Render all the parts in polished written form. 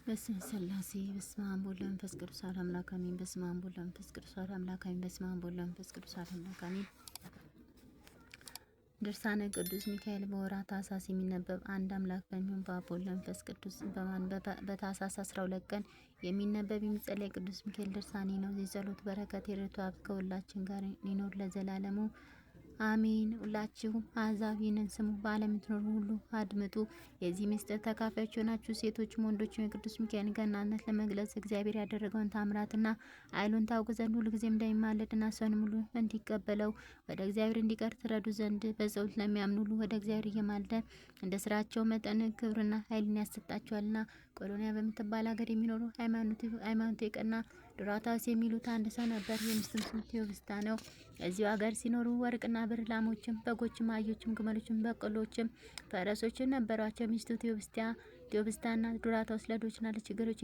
በስመ ሥላሴ በስመ አብ ወወልድ ወመንፈስ ቅዱስ አሐዱ አምላክ አሜን። በስመ አብ ወወልድ ወመንፈስ ቅዱስ አሐዱ አምላክ አሜን። በስመ አብ ወወልድ ወመንፈስ ቅዱስ አሐዱ አምላክ አሜን። ድርሳነ ቅዱስ ሚካኤል በወርኃ ታኅሣሥ የሚነበብ አንድ አምላክ በሚሆን በአብ ወወልድ ወመንፈስ ቅዱስ በታኅሣሥ 12 ቀን የሚነበብ የሚጸለይ ቅዱስ ሚካኤል ድርሳኔ ነው። የጸሎት በረከት የረድኤቱ ሀብት ከሁላችን ጋር ይኑር ለዘላለሙ አሜን። ሁላችሁም አሕዛብ ይህንን ስሙ፣ በዓለም የምትኖሩ ሁሉ አድምጡ። የዚህ ምስጢር ተካፋዮች የሆናችሁ ሴቶችም ወንዶችም የቅዱስ ሚካኤል ገናነት ለመግለጽ እግዚአብሔር ያደረገውን ታምራትና ኃይሉን ታውቁ ዘንድ ሁሉ ጊዜ እንደሚማለድና ሰውንም ሁሉ እንዲቀበለው ወደ እግዚአብሔር እንዲቀርብ ትረዱ ዘንድ በጸሎት ለሚያምኑ ሁሉ ወደ እግዚአብሔር እየማለደ እንደ ስራቸው መጠን ክብርና ኃይልን ያሰጣቸዋልና። ቆሎንያ በምትባል ሀገር የሚኖሩ ሃይማኖቱ የቀና ዱራታስ የሚሉት አንድ ሰው ነበር። የሚስቱም ስም ቴዎብስታ ነው። እዚሁ ሀገር ሲኖሩ ወርቅና ብር፣ ላሞችም፣ በጎችም፣ አህዮችም፣ ግመሎችም፣ በቅሎችም፣ ፈረሶችም ነበሯቸው። ሚስቱ ቴዎብስታና ዱራታስ ለድሆችና ለችግሮች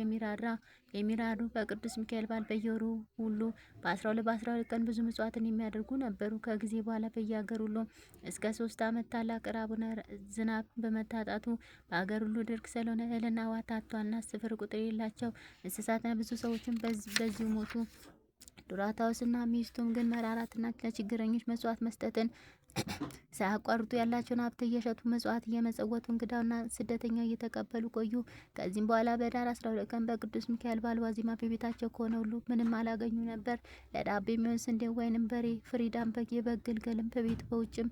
የሚራሩ በቅዱስ ሚካኤል በዓል በየወሩ ሁሉ በ12 ቀን ብዙ ምጽዋትን የሚያደርጉ ነበሩ። ከጊዜ በኋላ በየሀገር ሁሉ እስከ 3 ዓመት ታላቅ ራብና ዝናብ በመታጣቱ በሀገር ሁሉ ድርቅ ስለሆነ እህልና ውሃ ታጥቷልና ስፍር ቁጥር የሌላቸው እንስሳትና ብዙ ሰዎችም በዚሁ ሞቱ። ዱራታውስና ሚስቱም ግን መራራትና ለችግረኞች መስዋዕት መስጠትን ሳያቋርጡ ያላቸውን ሀብት እየሸጡ መስዋዕት እየመጸወቱ እንግዳውና ስደተኛው እየተቀበሉ ቆዩ። ከዚህም በኋላ በኅዳር 12 ቀን በቅዱስ ሚካኤል በዓል ዋዜማ በቤታቸው ከሆነ ሁሉ ምንም አላገኙ ነበር። ለዳቦ የሚሆን ስንዴ ወይንም በሬ፣ ፍሪዳም፣ በግ፣ የበግ ግልገልም በቤት በውጭም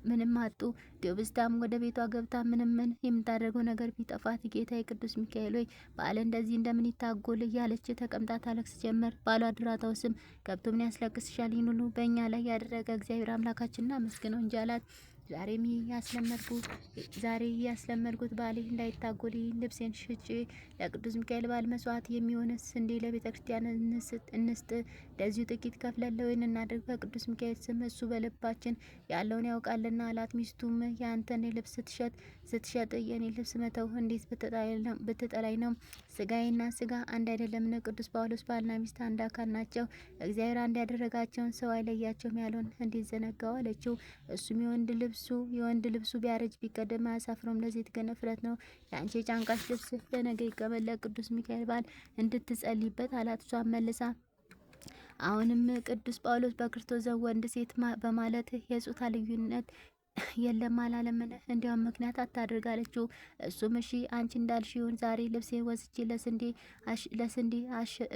ምንም አጡ። ቴዎብስታም ወደ ቤቷ ገብታ ምንም የምታደርገው ነገር ቢጠፋት ጌታ ቅዱስ ሚካኤል ሆይ በዓል እንደዚህ እንደምን ይታጎል እያለች ተቀምጣ ታለቅስ ጀመር። ባሏ ዱራታውስም ገብቶ ምን ያስለቅስሻል? ይህን ሁሉ በእኛ ላይ ያደረገ እግዚአብሔር አምላካችንን አመስግነው እንጂ አላት። ዛሬ ያስለመድኩት ባሌ እንዳይታጎል ልብሴን ሽጬ ለቅዱስ ሚካኤል በዓል መስዋዕት የሚሆን ስንዴ ለቤተ ክርስቲያን እንስጥ። እንደዚሁ ጥቂት ከፍለን ለወይን እናድርግ። በቅዱስ ሚካኤል ስም እሱ በልባችን ያለውን ያውቃልና አላት። ሚስቱም የአንተን ልብስ ስትሸጥ የኔ ልብስ መተው እንዴት ብትጠላኝ ነው? ስጋዬና ስጋ አንድ አይደለምን? ቅዱስ ጳውሎስ ባልና ሚስት አንድ አካል ናቸው፣ እግዚአብሔር አንድ ያደረጋቸውን ሰው አይለያቸውም ያለውን እንዴት ዘነጋው? አለችው። እሱም የወንድ ልብሱ ቢያረጅ ቢቀደም አያሳፍረውም፣ ለዚህ የተገነ ፍረት ነው። የአንቺ የጫንቃሽ ልብስ ለነገ ይቀበል፣ ለቅዱስ ሚካኤል በዓል እንድትጸልይበት አላት። እሷም መልሳ አሁንም ቅዱስ ጳውሎስ በክርስቶስ ዘንድ ወንድ ሴት በማለት የጾታ ልዩነት የለም አላለምን? እንዲያውም ምክንያት አታድርግ አለችው። እሱም እሺ አንቺ እንዳልሽ ይሁን፣ ዛሬ ልብሴ ወስጄ ለስንዴ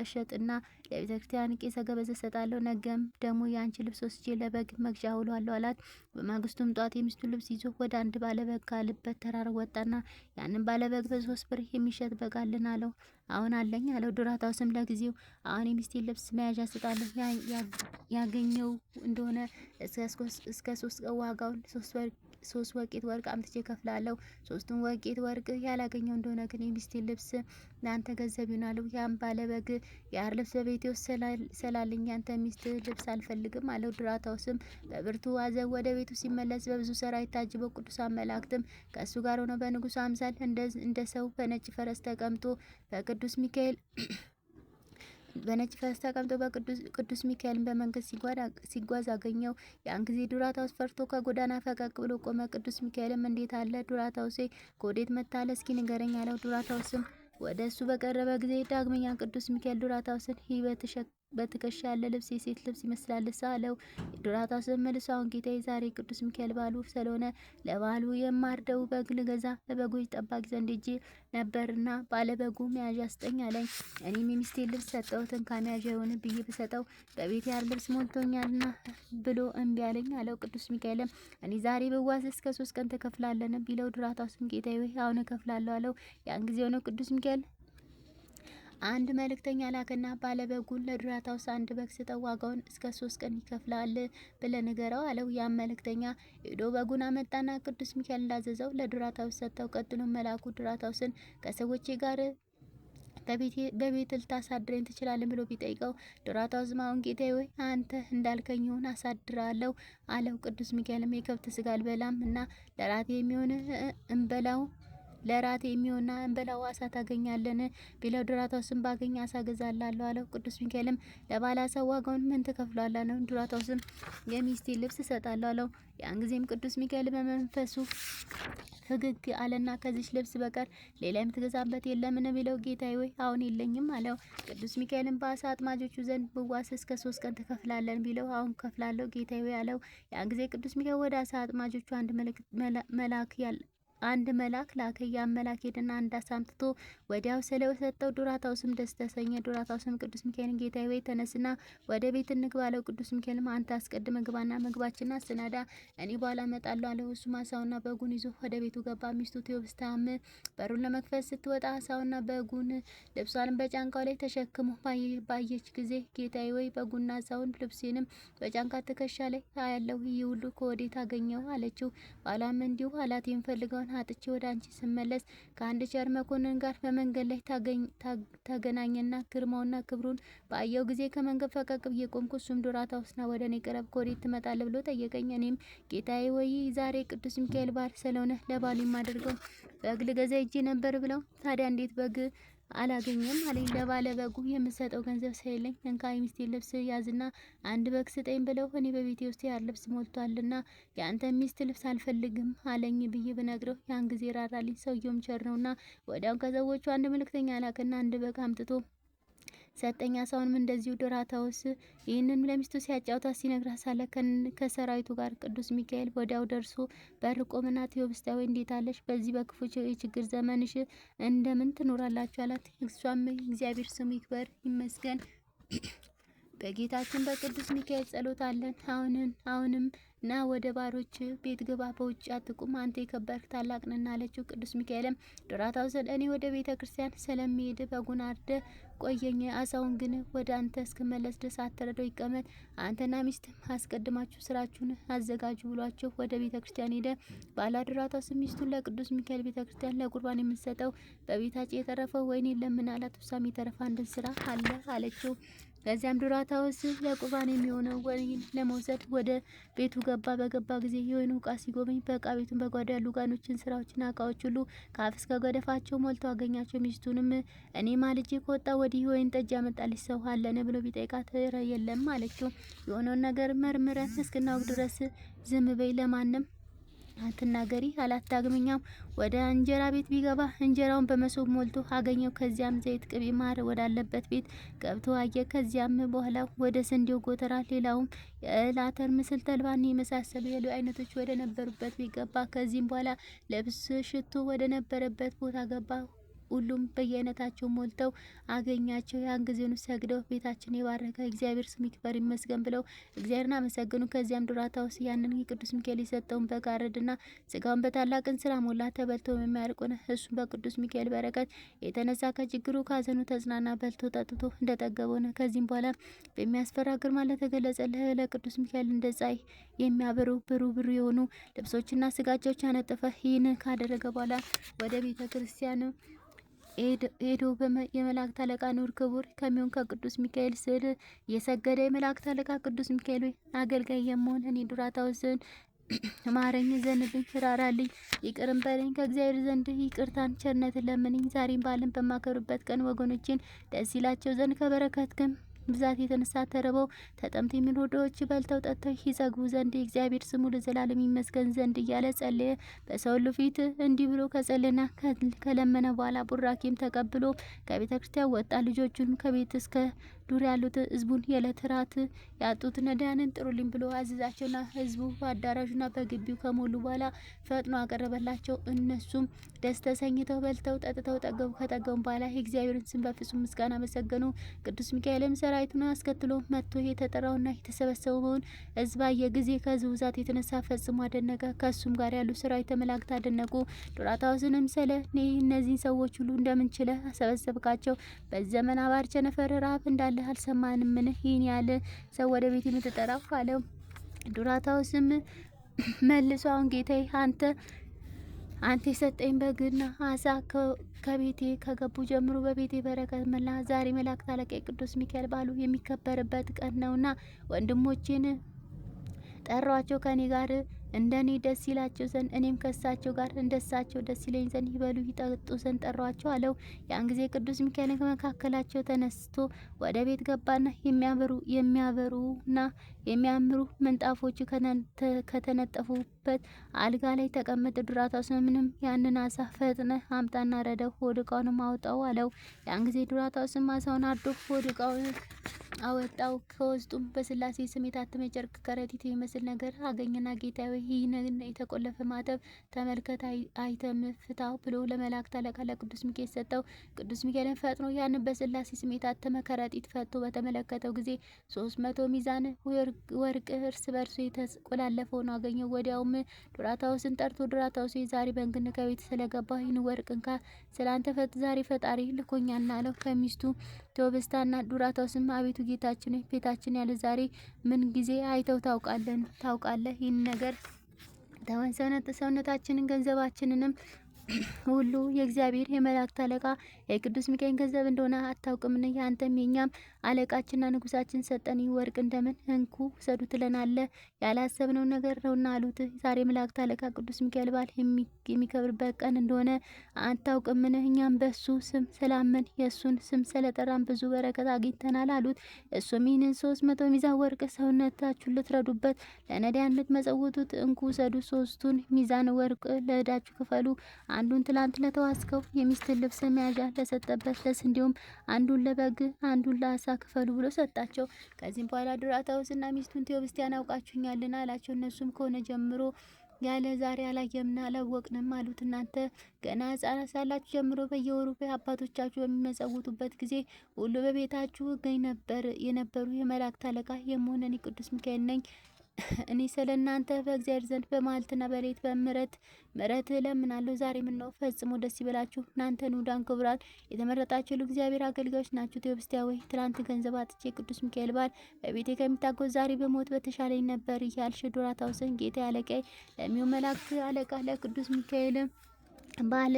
እሸጥና ለቤተ ክርስቲያን ቄሰ ገበዝ እሰጣለሁ፣ ነገም ደግሞ የአንቺ ልብስ ወስጄ ለበግ መግዣ ውሏለሁ አላት። በማግስቱም ጧት የሚስቱ ልብስ ይዞ ወደ አንድ ባለበግ ካለበት ተራራ ወጣና ያንን ባለበግ በ3 ብር የሚሸጥ በግ አለን አለው። አሁን አለኝ አለው። ዱራታውስም ለጊዜው አሁን የሚስቴን ልብስ መያዣ እሰጣለሁ፣ ያገኘው እንደሆነ እስከ 3 ቀን ዋጋውን 3 ወቄት ወርቅ አምጥቼ እከፍላለሁ። 3ቱን ወቄት ወርቅ ያላገኘው እንደሆነ ግን የሚስቴን ልብስ ለአንተ ገንዘብ ይሆናል። ያም ባለበግ የሐር ልብስ በቤቴ ውስጥ ስላለኝ ያንተ ሚስት ልብስ አልፈልግም አለው። ዱራታውስም በብርቱ ሐዘን ወደ ቤቱ ሲመለስ በብዙ ሰራዊት ታጅበው ቅዱሳን መላእክትም ከእሱ ጋር ሆነው በንጉሡ አምሳል እንደ ሰው በነጭ ፈረስ ተቀምጦ ቅዱስ ሚካኤልን በመንገድ ሲጓዝ አገኘው። ያን ጊዜ ዱራታውስ ፈርቶ ከጎዳና ፈቀቅ ብሎ ቆመ። ቅዱስ ሚካኤልም እንዴት አለ ዱራታውሴ፣ ከወዴት መጥተሃል? እስኪ ንገረኝ አለው። ዱራታውስም ወደ እሱ በቀረበ ጊዜ ዳግመኛ ቅዱስ ሚካኤል ዱራታውስን በትከሻ ያለ ልብስ የሴት ልብስ ይመስላልሳ አለው። ዱራታውስም መልሶ አሁን ጌታዬ ዛሬ ቅዱስ ሚካኤል በዓሉ ስለሆነ ለበዓሉ የማርደው በግ ልገዛ በበጎች ጠባቂ ዘንድ ሄጄ ነበርና ባለበጉ መያዣ ስጠኝ አለኝ። እኔም የሚስቴን ልብስ ሰጠሁትን። ከመያዣ የሆነ ብዬ ብሰጠው በቤት ያር ልብስ ሞልቶኛልና ብሎ እምቢ አለኝ አለው። ቅዱስ ሚካኤልም እኔ ዛሬ ብዋስ እስከ 3 ቀን ተከፍላለን ቢለው ዱራታውስም ጌታዬ አሁን እከፍላለሁ አለው። ያን ጊዜ ሆነ ቅዱስ ሚካኤል አንድ መልእክተኛ ላከና ባለበጉን ለዱራታውስ አንድ በግ ስጠው፣ ዋጋውን እስከ 3 ቀን ይከፍላል ብለህ ንገረው አለው። ያን መልእክተኛ ሄዶ በጉን አመጣና ቅዱስ ሚካኤል እንዳዘዘው ለዱራታውስ ሰጠው። ቀጥሎ መልአኩ ዱራታውስን ከሰዎቼ ጋር በቤት ልታሳድረኝ ትችላለህ ብሎ ቢጠይቀው ዱራታውስም አሁን ጌታዬ ሆይ አንተ እንዳልከኝ ይሁን አሳድራለሁ አለው። ቅዱስ ሚካኤልም የከብት ስጋ አልበላም እና ለራቴ የሚሆን ለራት የሚሆንና እንበላው አሳ ታገኛለን ቢለው ዱራታውስም ባገኝ አሳ ገዛላለሁ አለው። ቅዱስ ሚካኤልም ለባለ አሳው ዋጋውን ምን ትከፍላለህ ነው። ዱራታውስም የሚስቴ ልብስ እሰጣለሁ አለው። ያን ጊዜም ቅዱስ ሚካኤል በመንፈሱ ፈገግ አለና ከዚች ልብስ በቀር ሌላ የምትገዛበት የለምን ቢለው ጌታዬ ወይ አሁን የለኝም አለው። ቅዱስ ሚካኤልም በአሳ አጥማጆቹ ዘንድ ብዋስ እስከ 3 ቀን ትከፍላለን ቢለው አሁን ከፍላለሁ ጌታዬ ወይ አለው። ያን ጊዜ ቅዱስ ሚካኤል ወደ አሳ አጥማጆቹ አንድ መልአክ ላከ። ያን መልአክ ሄደና አንድ አሳ አምጥቶ ወዲያው ስለሰጠው ዱራታውስም ደስ ተሰኘ። ዱራታውስም ቅዱስ ሚካኤልን ጌታዬ ወይ ተነስና ወደ ቤት እንግባ አለው። ቅዱስ ሚካኤልም አንተ አስቀድመ ግባና ምግባችንን አሰናዳ፣ እኔ በኋላ እመጣለሁ አለው። እሱም አሳውና በጉን ይዞ ወደ ቤቱ ገባ። ሚስቱ ቴዎብስታም በሩን ለመክፈት ስትወጣ አሳውና በጉን ልብሷንም በጫንቃው ላይ ተሸክሞ ባየች ጊዜ ጌታዬ ወይ በጉና አሳውን ልብሴንም በጫንቃ ትከሻ ላይ አያለሁ፣ ይህ ሁሉ ከወዴት አገኘው አለችው። ባሏም እንዲሁ አላት። የምፈልገውን አጥቼ ወደ አንቺ ስመለስ ከአንድ ቸር መኮንን ጋር በመንገድ ላይ ተገናኘና ግርማውና ክብሩን ባየው ጊዜ ከመንገድ ፈቀቅ ብዬ ቆምኩ። እሱም ዱራታውስና ወደ እኔ ቅረብ፣ ከወዴት ትመጣለህ ብሎ ጠየቀኝ። እኔም ጌታዬ ወይ ዛሬ ቅዱስ ሚካኤል በዓል ስለሆነ ለበዓሉ የማደርገው በግ ልገዛ ሄጄ ነበር ብለው። ታዲያ እንዴት በግ አላገኘም አለኝ። ለባለ በጉ የምሰጠው ገንዘብ ስለሌለኝ እንካ የሚስቴ ልብስ ያዝና አንድ በግ ስጠኝ ብለው እኔ በቤቴ ውስጥ ያ ልብስ ሞልቷልና የአንተ ሚስት ልብስ አልፈልግም አለኝ ብዬ ብነግረው ያን ጊዜ ራራልኝ። ሰውየውም ቸር ነውና ወዲያው ከሰዎቹ አንድ መልእክተኛ ላከና አንድ በግ አምጥቶ ሰጠኝ። አሳውንም እንደዚሁ ዱራታውስ ይህንን ለሚስቱ ሲያጫውታት ሲነግራት ሳለ ከሰራዊቱ ጋር ቅዱስ ሚካኤል ወዲያው ደርሶ በር ቆመና ቴዎብስታ ወይ እንዴት አለሽ? በዚህ በክፉ የችግር ዘመንሽ እንደምን ትኖራላችሁ አላት። እሷም እግዚአብሔር ስሙ ይክበር ይመስገን በጌታችን በቅዱስ ሚካኤል ጸሎት አለን። አሁንም ና ወደ ባሮች ቤት ግባ፣ በውጭ አትቁም፣ አንተ የከበርክ ታላቅ ነህና አለችው። ቅዱስ ሚካኤልም ዱራታውስን እኔ ወደ ቤተ ክርስቲያን ስለሚሄድ በጉን አርደ ቆየኝ፣ አሳውን ግን ወደ አንተ እስክመለስ ድረስ አትረደው፣ ይቀመጥ፣ አንተና ሚስትም አስቀድማችሁ ስራችሁን አዘጋጁ ብሏቸው ወደ ቤተ ክርስቲያን ሄደ። ባላ ዱራታውስ ሚስቱን ለቅዱስ ሚካኤል ቤተ ክርስቲያን ለቁርባን የምንሰጠው በቤታችን የተረፈው ወይን የለምን አላት። እሷም የተረፈ አንድን ስራ አለ አለችው። ከዚያም ዱራታውስ ለቁርባን የሚሆነው ወይን ለመውሰድ ወደ ቤቱ ገባ። በገባ ጊዜ የወይኑ ዕቃ ሲጎበኝ በዕቃ ቤቱን በጓዳ ያሉ ጋኖችን፣ ስራዎችና ዕቃዎች ሁሉ ከአፍ እስከ ገደፋቸው ሞልቶ አገኛቸው። ሚስቱንም እኔ ማልጄ ከወጣ ወዲህ ወይን ጠጅ ያመጣልሽ ሰው አለን ብሎ ቢጠይቃት የለም አለችው። የሆነውን ነገር መርምረን እስክናውቅ ድረስ ዝም በይ፣ ለማንም አትናገሪ አላት። ዳግመኛም ወደ እንጀራ ቤት ቢገባ እንጀራውን በመሶብ ሞልቶ አገኘው። ከዚያም ዘይት፣ ቅቤ፣ ማር ወዳለበት ቤት ገብቶ አየ። ከዚያም በኋላ ወደ ስንዴው ጎተራ፣ ሌላውም የእህል አተር፣ ምስል፣ ተልባን የመሳሰሉ የእህል አይነቶች ወደ ነበሩበት ቤት ገባ። ከዚህም በኋላ ልብስ፣ ሽቶ ወደ ነበረበት ቦታ ገባ። ሁሉም በየአይነታቸው ሞልተው አገኛቸው። ያን ጊዜውን ሰግደው ቤታችን የባረከ እግዚአብሔር ስሙ ይክበር ይመስገን ብለው እግዚአብሔርን አመሰገኑ። ከዚያም ዱራታውስ ያንን ቅዱስ ሚካኤል የሰጠውን በግ አረደና ስጋውን በታላቅ እንስራ ሞላ። ተበልቶ የማያልቅ ሆነ። እሱም በቅዱስ ሚካኤል በረከት የተነሳ ከችግሩ ካዘኑ ተጽናና። በልቶ ጠጥቶ እንደጠገበ ሆነ። ከዚህም በኋላ በሚያስፈራ ግርማ ለተገለጸልህ ለቅዱስ ሚካኤል እንደ ፀሐይ የሚያበሩ ብሩ የሆኑ ልብሶችና ስጋጃዎች ያነጠፈ። ይህን ካደረገ በኋላ ወደ ቤተ ክርስቲያን ሄዶ የመላእክት አለቃ ኑር ክቡር ከሚሆን ከቅዱስ ሚካኤል ስዕል የሰገደ የመላእክት አለቃ ቅዱስ ሚካኤል አገልጋይ የመሆን እኔ ዱራታውስን ማረኝ፣ ዘንልኝ፣ ራራልኝ፣ ይቅርም በለኝ። ከእግዚአብሔር ዘንድ ይቅርታን ቸርነትን ለምንኝ። ዛሬም በዓልን በማከብርበት ቀን ወገኖችን ደስ ይላቸው ዘንድ ከበረከት ግን ብዛት የተነሳ ተርበው ተጠምተው የሚኖሩ ድሆች በልተው ጠጥተው ይጸግቡ ዘንድ የእግዚአብሔር ስሙ ለዘላለም ይመስገን ዘንድ እያለ ጸለየ። በሰው ሁሉ ፊት እንዲህ ብሎ ከጸለየና ከለመነ በኋላ ቡራኬም ተቀብሎ ከቤተ ክርስቲያን ወጣ። ልጆቹንም ከቤት እስከ ዱር ያሉት ህዝቡን የዕለት ራት ያጡት ነዳያንን ጥሩልኝ ብሎ አዘዛቸውና ህዝቡ በአዳራሹና በግቢው ከሞሉ በኋላ ፈጥኖ አቀረበላቸው። እነሱም ደስ ተሰኝተው በልተው ጠጥተው ጠገቡ። ከጠገቡ በኋላ የእግዚአብሔርን ስም በፍጹም ምስጋና አመሰገኑ። ቅዱስ ሚካኤልም ሰራዊቱን አስከትሎ መጥቶ የተጠራውና የተሰበሰበውን ህዝብ ባየ ጊዜ ከህዝቡ ብዛት የተነሳ ፈጽሞ አደነቀ። ከእሱም ጋር ያሉ ሰራዊተ መላእክት አደነቁ። ዱራታውስንም ስለ እነዚህ ሰዎች ሁሉ እንደምንችለ አሰበሰብካቸው? በዘመን አባር ቸነፈር ረሃብ እንዳለ አልሰማንምን? ይህን ያለ ሰው ወደ ቤት የምትጠራው አለው። ዱራታውስም መልሶ አሁን ጌታዬ አንተ የሰጠኝ በግና አሳ ከቤቴ ከገቡ ጀምሮ በቤቴ በረከት መላ። ዛሬ መላእክት አለቃ ቅዱስ ሚካኤል በዓሉ የሚከበርበት ቀን ነውና ወንድሞቼን ጠሯቸው ከኔ ጋር እንደኔ ደስ ይላቸው ዘንድ እኔም ከሳቸው ጋር እንደሳቸው ደስ ይለኝ ዘንድ ይበሉ ይጠጡ ዘንድ ጠሯቸው አለው። ያን ጊዜ ቅዱስ ሚካኤል ከመካከላቸው ተነስቶ ወደ ቤት ገባና የሚያበሩና የሚያምሩ ምንጣፎቹ ከተነጠፉበት አልጋ ላይ ተቀመጠ። ዱራታውስንም ያንን አሳ ፈጥነ አምጣና ረደው ሆድ ዕቃውንም አውጣው አለው። ያን ጊዜ ዱራታውስም አሳውን አርዶ ሆድ ዕቃውን አወጣው። ከውስጡም በስላሴ ስም የታተመ ጨርቅ ከረጢት የሚመስል ነገር አገኘና ጌታዬ ይህንን የተቆለፈ ማተብ ተመልከት፣ አይተም ፍታው ብሎ ለመላእክት አለቃ ለቅዱስ ሚካኤል ሰጠው። ቅዱስ ሚካኤልን ፈጥኖ ያንን በስላሴ ስም የታተመ ከረጢት ፈቶ በተመለከተው ጊዜ 300 ሚዛን ወርቅ እርስ በርሱ የተቆላለፈ ሆኖ አገኘው። ወዲያውም ዱራታውስን ጠርቶ ዱራታውስ ዛሬ በእንግድነት ከቤት ስለገባ ይህን ወርቅ እንካ፣ ስላንተ ዛሬ ፈጣሪ ልኮኛልና አለው። ከሚስቱ ቴዎብስታና ዱራታውስም አቤቱ ጌታችን ቤታችን ያለ ዛሬ ምን ጊዜ አይተው ታውቃለህ? ይህን ነገር ተወን፣ ሰውነታችንን ገንዘባችንንም ሁሉ የእግዚአብሔር የመላእክት አለቃ የቅዱስ ሚካኤል ገንዘብ እንደሆነ አታውቅምን? ያንተም የኛም አለቃችንና ንጉሳችን ሰጠን። ወርቅ እንደምን እንኩ ውሰዱ ትለናለህ? ያላሰብነው ነገር ነውና አሉት። ዛሬ መላእክት አለቃ ቅዱስ ሚካኤል በዓል የሚከብርበት ቀን እንደሆነ አታውቅምን? እኛም በሱ ስም ስላመን የእሱን ስም ስለጠራን ብዙ በረከት አግኝተናል አሉት። እሱም ይህንን 300 ሚዛን ወርቅ ሰውነታችሁን ልትረዱበት ለነዳያን ልትመጸውቱት እንኩ ውሰዱ። 3ቱን ሚዛን ወርቅ ለዕዳችሁ ክፈሉ። አንዱን ትላንት ለተዋስከው የሚስትን ልብስ መያዣ ለሰጠበት ለስንዴውም አንዱን ለበግ አንዱን ለአሳ ክፈሉ ብሎ ሰጣቸው። ከዚህም በኋላ ዱራታውስና ሚስቱን ቴዎብስቲያን አውቃችሁኛልና አላቸው። እነሱም ከሆነ ጀምሮ ያለ ዛሬ አላየምና አላወቅንም አሉት። እናንተ ገና ሕፃናት ሳላችሁ ጀምሮ በየወሩ አባቶቻችሁ በሚመጸውቱበት ጊዜ ሁሉ በቤታችሁ እገኝ ነበር። የነበሩ የመላእክት አለቃ የምሆን እኔ ቅዱስ ሚካኤል ነኝ። እኔ ስለ እናንተ በእግዚአብሔር ዘንድ በመዓልትና በሌሊት ምሕረት እለምናለሁ። ዛሬ ምነው ፈጽሞ ደስ ይበላችሁ፣ እናንተ ንዑዳን ክቡራን የተመረጣችሁ ለእግዚአብሔር አገልጋዮች ናችሁ። ቴዎብስቲያ ወይ ትላንት ገንዘብ አጥቼ ቅዱስ ሚካኤል በዓል በቤቴ ከሚታጎስ ዛሬ በሞት በተሻለኝ ነበር እያልሽ ዱራታውስን ጌታ አለቃዬ ለሚሆን መላእክት አለቃ ለቅዱስ ሚካኤል በዓል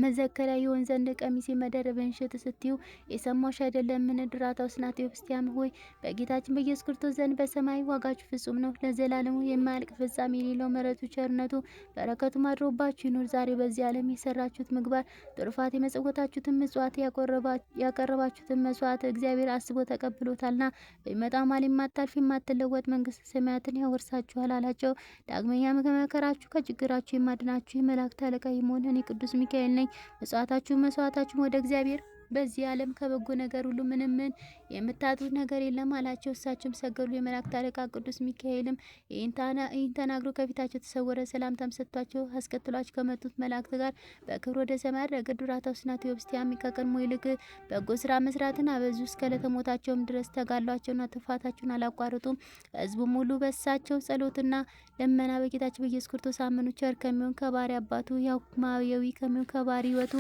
መዘከሪያ ይሆን ዘንድ ቀሚሴ መደረብን ሽጥ ስትዩ የሰማሽ አይደለምን? ዱራታውስና ቴዎብስቲያም ሆይ በጌታችን በኢየሱስ ክርስቶስ ዘንድ በሰማይ ዋጋችሁ ፍጹም ነው፣ ለዘላለሙ የማያልቅ ፍጻሜ የሌለው ምሕረቱ ቸርነቱ በረከቱ አድሮባችሁ ይኑር። ዛሬ በዚህ ዓለም የሰራችሁት ምግባር ትሩፋት፣ የመጸወታችሁትን ምጽዋት፣ ያቀረባችሁትን መስዋዕት እግዚአብሔር አስቦ ተቀብሎታልና በሚመጣው ዓለም የማታልፍ የማትለወጥ መንግስተ ሰማያትን ያወርሳችኋል አላቸው። ዳግመኛም ከመከራችሁ ከችግራችሁ የማድናችሁ የመላእክት አለቃ የምሆን እኔ ቅዱስ ሚካኤል ነኝ። መስዋዕታችሁን ወደ እግዚአብሔር በዚህ ዓለም ከበጎ ነገር ሁሉ ምንም የምታጡት ነገር የለም አላቸው። እሳቸውም ሰገዱ። የመላእክት አለቃ ቅዱስ ሚካኤልም ይህን ተናግሮ ከፊታቸው ተሰወረ። ሰላምታም ሰጥቷቸው አስከትሏቸው ከመጡት መላእክት ጋር በክብር ወደ ሰማይ አረገ። ዱራታውስና ቴዎብስቲያም ከቀድሞ ይልቅ በጎ ስራ መስራትን አበዙ። እስከ ዕለተ ሞታቸውም ድረስ ተጋድሏቸውና ትሩፋታቸውን አላቋረጡም። ሕዝቡም ሁሉ በእሳቸው ጸሎትና ልመና በጌታችን በኢየሱስ ክርስቶስ አመኑ። ቸር ከሚሆን ከባሕርይ አባቱ ያውማያዊ ከሚሆን ከባሕርይ ሕይወቱ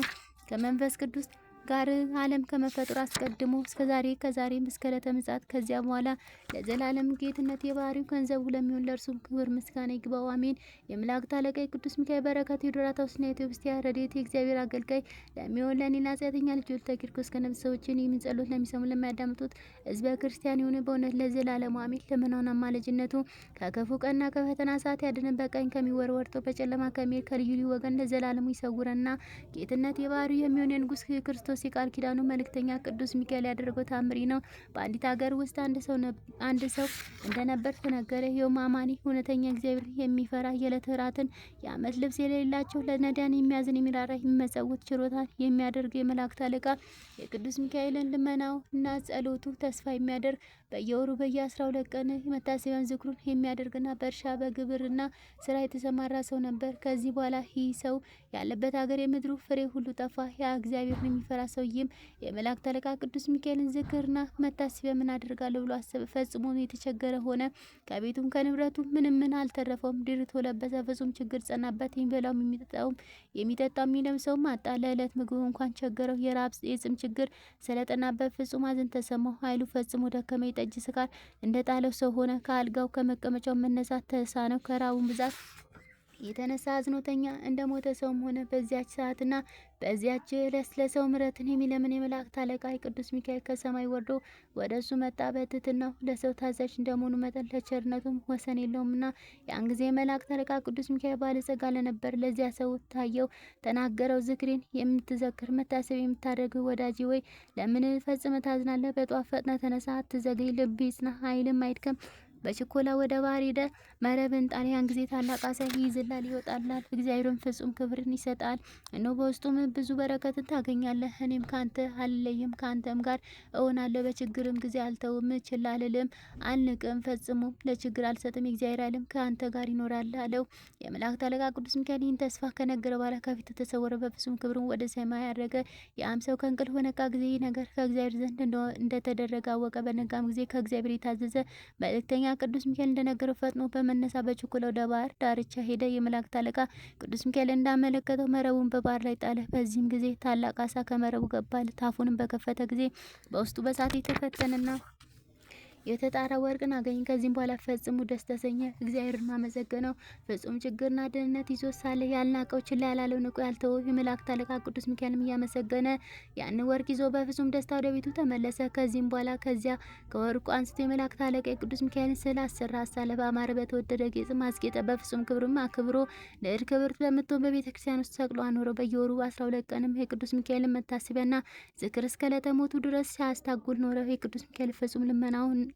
ከመንፈስ ቅዱስ ጋር ዓለም ከመፈጠሩ አስቀድሞ እስከ ዛሬ ከዛሬም እስከ ዕለተ ምጽአት ከዚያ በኋላ ለዘላለም ጌትነት የባህሪው ገንዘቡ ለሚሆን ለእርሱ ክብር ምስጋና ይግባው፣ አሜን። የመላእክት አለቃ የቅዱስ ሚካኤል በረከት የዱራታውስና የቴዎብስቲያ ረድኤት የእግዚአብሔር አገልጋይ ለሚሆን ለእኔና ኃጢአተኛ ልጅ ወልደ ኪርቆስ ከነፍሰዎችን ይህን ጸሎት ለሚሰሙ ለሚያዳምጡት ሕዝበ ክርስቲያን የሆነ በእውነት ለዘላለሙ አሜን። ልመናውና አማላጅነቱ ከክፉ ቀንና ከፈተና ሰዓት ያድነን፣ በቀኝ ከሚወረወር ጦር በጨለማ ከሚሄድ ከልዩ ልዩ ወገን ለዘላለሙ ይሰውረንና ጌትነት የባህሪው የሚሆን የንጉሥ ክርስቶስ የቃል ኪዳኑ መልእክተኛ ቅዱስ ሚካኤል ያደረገው ታምሪ ነው። በአንዲት ሀገር ውስጥ አንድ ሰው እንደነበር ተነገረ። ይኸውም አማኒ እውነተኛ እግዚአብሔር የሚፈራ የዕለት እራትን የዓመት ልብስ የሌላቸው ለነዳያን የሚያዝን የሚራራ የሚመጸውት ችሮታን የሚያደርግ የመላእክት አለቃ የቅዱስ ሚካኤልን ልመናው እና ጸሎቱ ተስፋ የሚያደርግ በየወሩ በየ12 ቀን መታሰቢያን ዝክሩን የሚያደርግና በእርሻ በግብርና ስራ የተሰማራ ሰው ነበር። ከዚህ በኋላ ይህ ሰው ያለበት ሀገር የምድሩ ፍሬ ሁሉ ጠፋ። ያ እግዚአብሔርን የሚፈራ ሰውዬም የመላእክት አለቃ ቅዱስ ሚካኤልን ዝክርና መታሰቢያ ምን አደርጋለሁ ብሎ አሰበ። ፈጽሞ የተቸገረ ሆነ። ከቤቱም ከንብረቱ ምን አልተረፈውም። ድርቶ ለበሰ። ፍጹም ችግር ጸናበት። የሚበላው የሚጠጣው የሚለብሰውም አጣ። ለዕለት ምግቡ እንኳን ቸገረው። የራብ የጽም ችግር ስለጠናበት ፍጹም ሐዘን ተሰማው። ኃይሉ ፈጽሞ ደከመ። የጠጅ ስካር እንደጣለው ሰው ሆነ። ከአልጋው ከመቀመጫው መነሳት ተሳነው። ከራቡም ብዛት የተነሳ አዝኖተኛ እንደ ሞተ ሰውም ሆነ። በዚያች ሰዓትና በዚያች ዕለት ለሰው ምሕረትን የሚለምን የመላእክት አለቃ ቅዱስ ሚካኤል ከሰማይ ወርዶ ወደ እሱ መጣ። በትሕትናው ለሰው ታዛዥ እንደመሆኑ መጠን ለቸርነቱም ወሰን የለውምና ያን ጊዜ የመላእክት አለቃ ቅዱስ ሚካኤል ባለጸጋ ለነበር ለዚያ ሰው ታየው፣ ተናገረው። ዝክሬን የምትዘክር መታሰብ የምታደርግ ወዳጄ ወይ ለምን ፈጽመ ታዝናለህ? በጧት ፈጥነ ተነሳ፣ አትዘገይ፣ ልብ ይጽና፣ ኃይልም አይድከም። በችኮላ ወደ ባህር ሄደ መረብን ጣል። ያን ጊዜ ታላቅ አሳ ይይዝላል፣ ይወጣላል። እግዚአብሔርን ፍጹም ክብርን ይሰጣል። እነሆ በውስጡም ብዙ በረከትን ታገኛለህ። እኔም ካንተ አልለይም፣ ካንተም ጋር እሆናለሁ። በችግርም ጊዜ አልተውም፣ ችላ አልልም፣ አልንቅም፣ ፈጽሞ ለችግር አልሰጥም። የእግዚአብሔር ኃይልም ከአንተ ጋር ይኖራል አለው። የመላእክት አለቃ ቅዱስ ሚካኤል ይህን ተስፋ ከነገረ በኋላ ከፊቱ ተሰወረ፣ በፍጹም ክብሩን ወደ ሰማይ አረገ። ያም ሰው ከእንቅልፍ በነቃ ጊዜ ይህ ነገር ከእግዚአብሔር ዘንድ እንደተደረገ አወቀ። በነጋም ጊዜ ከእግዚአብሔር የታዘዘ መልእክተኛ ቅዱስ ሚካኤል እንደነገረው ፈጥኖ በመነሳ በችኮላ ወደ ባህር ዳርቻ ሄደ። የመላእክት አለቃ ቅዱስ ሚካኤል እንዳመለከተው መረቡን በባህር ላይ ጣለ። በዚህም ጊዜ ታላቅ አሳ ከመረቡ ገባለት። አፉንም በከፈተ ጊዜ በውስጡ በእሳት የተፈተነና የተጣራ ወርቅን አገኘ። ከዚህም በኋላ ፈጽሞ ደስ ተሰኘ፣ እግዚአብሔርን አመሰገነው። ፍጹም ችግርና ድህነት ይዞ ሳለ ያልናቀው ችላ ያላለው ንቆ ያልተወው የመላእክት አለቃ ቅዱስ ሚካኤልም እያመሰገነ ያንን ወርቅ ይዞ በፍጹም ደስታ ወደ ቤቱ ተመለሰ። ከዚህም በኋላ ከዚያ ከወርቁ አንስቶ የመላእክት አለቃ የቅዱስ ሚካኤልን ስዕል አሰራ፣ አሳለ፣ በአማረ በተወደደ ጌጥም አስጌጠ። በፍጹም ክብርም አክብሮ ንዕድ ክብርት በምትሆን በቤተ ክርስቲያን ውስጥ ሰቅሎ አኖረው። በየወሩ 12 ቀንም የቅዱስ ሚካኤልን መታሰቢያና ዝክር እስከ ዕለተ ሞቱ ድረስ ሲያስታጉል ኖረ። የቅዱስ ሚካኤል ፍጹም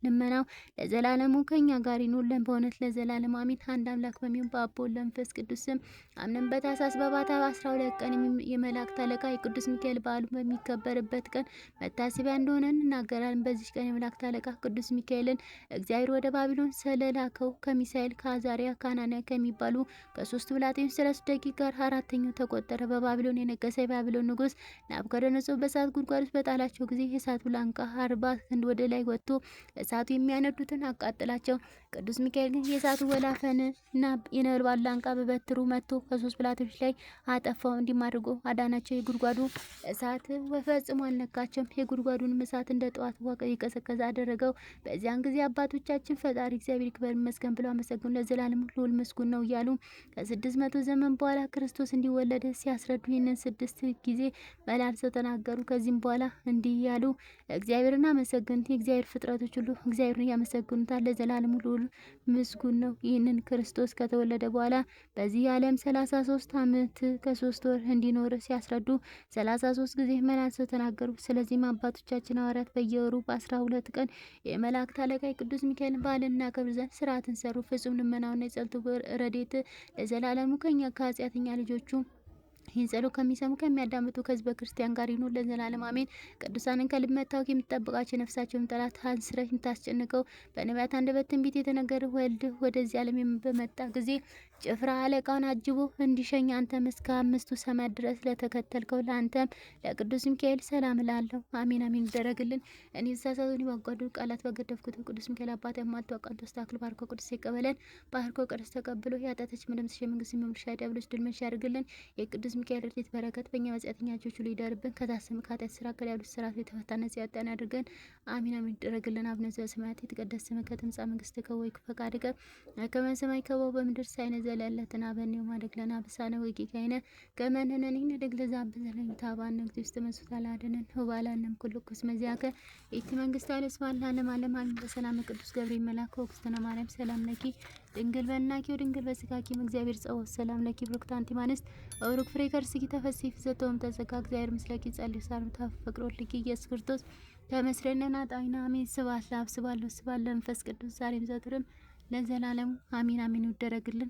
ልመናው ለዘላለሙ ከኛ ጋር ይኑርልን በእውነት ለዘላለሙ አሚን። አንድ አምላክ በሚሆን በአብ በወልድ በመንፈስ ቅዱስ ስም አምነን በታኅሳስ በባታ 12 ቀን የመላእክት አለቃ የቅዱስ ሚካኤል በዓሉ በሚከበርበት ቀን መታሰቢያ እንደሆነ እንናገራለን። በዚህ ቀን የመላእክት አለቃ ቅዱስ ሚካኤልን እግዚአብሔር ወደ ባቢሎን ስለላከው ከሚሳኤል፣ ከአዛሪያ፣ ከአናንያ ከሚባሉ ከሶስቱ ብላቴኖች 3 ደቂቅ ጋር አራተኛው ተቆጠረ። በባቢሎን የነገሰ የባቢሎን ንጉሥ ናቡከደነፆር በእሳት ጉድጓድ ውስጥ በጣላቸው ጊዜ የእሳቱ ላንቃ 40 ክንድ ወደ ላይ ወጥቶ እሳቱ የሚያነዱትን አቃጥላቸው። ቅዱስ ሚካኤል ግን የእሳቱ ወላፈንና የነበልባሉ ላንቃ በበትሩ መጥቶ ከ3 ብላቴኖች ላይ አጠፋው። እንዲህም አድርጎ አዳናቸው። የጉድጓዱ እሳት ፈጽሞ አልነካቸውም። የጉድጓዱንም እሳት እንደ ጠዋት ውሃ የቀዘቀዘ አደረገው። በዚያን ጊዜ አባቶቻችን ፈጣሪ እግዚአብሔር ይክበር ይመስገን ብለው አመሰግኑ። ለዘላለም ልዑል ምስጉን ነው እያሉ ከ600 ዘመን በኋላ ክርስቶስ እንዲወለድ ሲያስረዱ ይህንን 6 ጊዜ መላልሰው ተናገሩ። ከዚህም በኋላ እንዲህ ያሉ እግዚአብሔርን አመሰግኑት። የእግዚአብሔር ፍጥረቶች ሁሉ እግዚአብሔርን ያመሰግኑታል። ለዘላለሙ ልዑል ምስጉን ነው። ይህንን ክርስቶስ ከተወለደ በኋላ በዚህ ዓለም 33 ዓመት ከ3 ወር እንዲኖር ሲያስረዱ 33 ጊዜ መላልሰው ተናገሩ። ስለዚህም አባቶቻችን ሐዋርያት በየወሩ በ12 ቀን የመላእክት አለቃ የቅዱስ ሚካኤልን በዓልን እናከብር ዘንድ ስርዓትን ሰሩ። ፍጹም ልመናውና የጸሎቱ ረድኤት ለዘላለሙ ከኛ ከኃጢአተኛ ልጆቹ ይህን ጸሎት ከሚሰሙ ከሚያዳምጡ ከሕዝበ ክርስቲያን ጋር ይኑር ለዘላለም አሜን። ቅዱሳንን ከልብ መታወክ የምትጠብቃቸው የነፍሳቸውን ጠላት አንስረህ የምታስጨንቀው በነቢያት አንደበት ትንቢት የተነገረ ወልድ ወደዚህ ዓለም በመጣ ጊዜ ጭፍራ አለቃውን አጅቦ እንዲሸኝ አንተም እስከ 5ቱ ሰማያት ድረስ ለተከተልከው ለአንተም ለቅዱስ ሚካኤል ሰላም እላለሁ። አሜን አሜን ይደረግልን። እኔ ተሳሳቱን ባጓደሉ ቃላት በገደፍኩት ቅዱስ ሚካኤል አባት የማትዋቃን ተስተካክሎ ባርኮ ቅዱስ ይቀበለን። ባርኮ ቅዱስ ተቀብሎ ያጣተች መደምሰሻ መንግስት የሚመልሻ ዲያብሎስ ድል መንሻ ያድርግልን። የቅዱስ ሚካኤል ረድኤት በረከት በእኛ በኃጢአተኞች ሁሉ ይደርብን። ከታሰመ ከኃጢአት ስራ ከዲያብሎስ ስርዓት የተፈታ ነጻ ያወጣን ያድርገን። አሜን አሜን ይደረግልን። አቡነ ዘበሰማያት ይትቀደስ ስምከ ትምጻእ መንግሥትከ ወይኩን ፈቃድከ በከመ በሰማይ ከማሁ በምድር ሲሳየነ ዘለለዕለትነ ሀበነ ዮም ሀደግ ለነ አበሳነ ወጌጋየነ ከመ ንሕነኒ ንኅድግ ለዘአበ ዘለለ ታባነ እግዚእ ውስተ መንሱት አልአሐደነ ወባልሐነ እምኩሉ እስመ ዚአከ ይእቲ መንግሥት ኃይለ ስብሐት ለዓለመ ዓለም አሜን። በሰላም ቅዱስ ገብርኤል መልአክ ወእግዝእትነ ማርያም ሰላም ለኪ ድንግል በእናኪ ወድንግል በሥጋኪ እምእግዚአብሔር ጸወት ሰላም ለኪ ብሩክት አንቲ እምአንስት ወብሩክ ፍሬ ከርሥኪ ተፈሥሒ ፍስሕቶ እምተጸጋ እግዚአብሔር ምስለኪ ጸልዩ ሳርታ ፍቅር ወልድኪ ኢየሱስ ክርስቶስ ተመስረነ ናጣዊና አሜን። ስብሐት ለአብ ስብሐት ለወልድ ስብሐት ለመንፈስ ቅዱስ ዛሬም ዘወትርም ለዘላለሙ አሜን አሜን ይደረግልን።